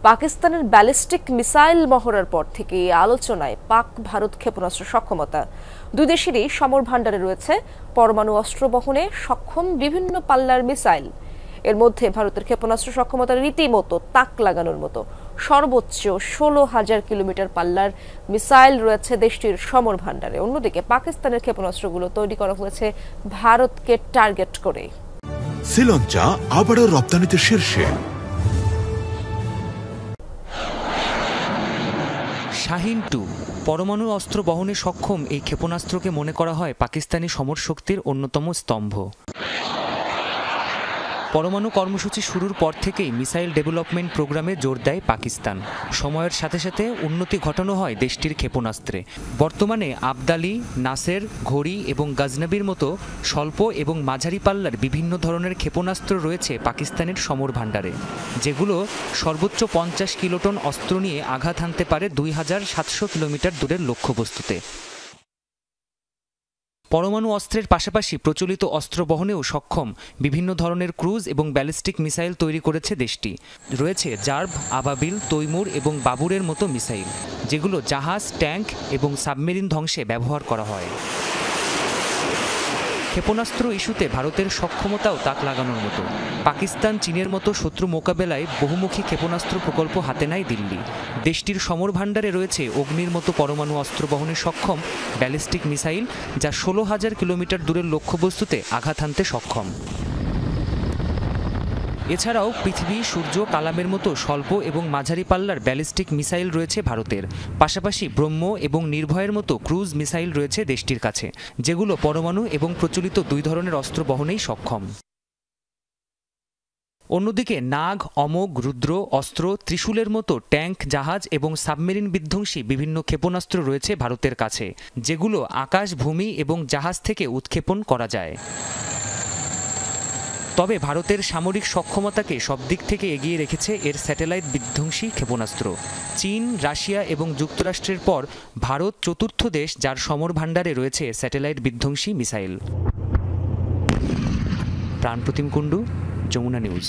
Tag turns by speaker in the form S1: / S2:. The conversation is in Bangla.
S1: পাকিস্তানের ব্যালিস্টিক মিসাইল মহড়ার পর থেকে আলোচনায় পাক ভারত ক্ষেপণাস্ত্র সক্ষমতা। দুই দেশেরই সমর ভাণ্ডারে রয়েছে পরমাণু অস্ত্র বহনে সক্ষম বিভিন্ন পাল্লার মিসাইল। এর মধ্যে ভারতের ক্ষেপণাস্ত্র সক্ষমতার রীতিমতো তাক লাগানোর মতো সর্বোচ্চ 16,000 কিলোমিটার পাল্লার মিসাইল রয়েছে দেশটির সমর ভাণ্ডারে। অন্যদিকে পাকিস্তানের ক্ষেপণাস্ত্রগুলো তৈরি করা হয়েছে ভারতকে টার্গেট করে।
S2: শ্রীলঙ্কা আবারও রপ্তানিতে শীর্ষে।
S3: শাহিন-2 পরমাণু অস্ত্র বহনে সক্ষম এই ক্ষেপণাস্ত্রকে মনে করা হয় পাকিস্তানি সমর শক্তির অন্যতম স্তম্ভ। পরমাণু কর্মসূচি শুরুর পর থেকেই মিসাইল ডেভেলপমেন্ট প্রোগ্রামে জোর দেয় পাকিস্তান। সময়ের সাথে সাথে উন্নতি ঘটানো হয় দেশটির ক্ষেপণাস্ত্রে। বর্তমানে আবদালি, নাসের, ঘড়ি এবং গজনবির মতো স্বল্প এবং মাঝারি পাল্লার বিভিন্ন ধরনের ক্ষেপণাস্ত্র রয়েছে পাকিস্তানের সমর ভাণ্ডারে, যেগুলো সর্বোচ্চ 50 কিলোটন অস্ত্র নিয়ে আঘাত হানতে পারে 2700 কিলোমিটার দূরের লক্ষ্যবস্তুতে। পরমাণু অস্ত্রের পাশাপাশি প্রচলিত অস্ত্র বহনেও সক্ষম বিভিন্ন ধরনের ক্রুজ এবং ব্যালিস্টিক মিসাইল তৈরি করেছে দেশটি। রয়েছে জার্ভ, আবাবিল, তৈমুর এবং বাবুরের মতো মিসাইল, যেগুলো জাহাজ, ট্যাঙ্ক এবং সাবমেরিন ধ্বংসে ব্যবহার করা হয়। ক্ষেপণাস্ত্র ইস্যুতে ভারতের সক্ষমতাও তাক লাগানোর মতো। পাকিস্তান, চীনের মতো শত্রু মোকাবেলায় বহুমুখী ক্ষেপণাস্ত্র প্রকল্প হাতে নেয় দিল্লি। দেশটির সমর ভাণ্ডারে রয়েছে অগ্নির মতো পরমাণু অস্ত্র বহনে সক্ষম ব্যালিস্টিক মিসাইল, যা 16,000 কিলোমিটার দূরের লক্ষ্যবস্তুতে আঘাত হানতে সক্ষম। এছাড়াও পৃথিবী, সূর্য, কালামের মতো স্বল্প এবং মাঝারি পাল্লার ব্যালিস্টিক মিসাইল রয়েছে ভারতের। পাশাপাশি ব্রহ্ম এবং নির্ভয়ের মতো ক্রুজ মিসাইল রয়েছে দেশটির কাছে, যেগুলো পরমাণু এবং প্রচলিত দুই ধরনের অস্ত্র বহনেই সক্ষম। অন্যদিকে নাগ, অমোঘ, রুদ্র, অস্ত্র, ত্রিশূলের মতো ট্যাঙ্ক, জাহাজ এবং সাবমেরিন বিধ্বংসী বিভিন্ন ক্ষেপণাস্ত্র রয়েছে ভারতের কাছে, যেগুলো আকাশ, ভূমি এবং জাহাজ থেকে উৎক্ষেপণ করা যায়। তবে ভারতের সামরিক সক্ষমতাকে সব দিক থেকে এগিয়ে রেখেছে এর স্যাটেলাইট বিধ্বংসী ক্ষেপণাস্ত্র। চীন, রাশিয়া এবং যুক্তরাষ্ট্রের পর ভারত চতুর্থ দেশ যার সমর ভাণ্ডারে রয়েছে স্যাটেলাইট বিধ্বংসী মিসাইল। প্রাণপ্রতিম কুণ্ডু, যমুনা নিউজ।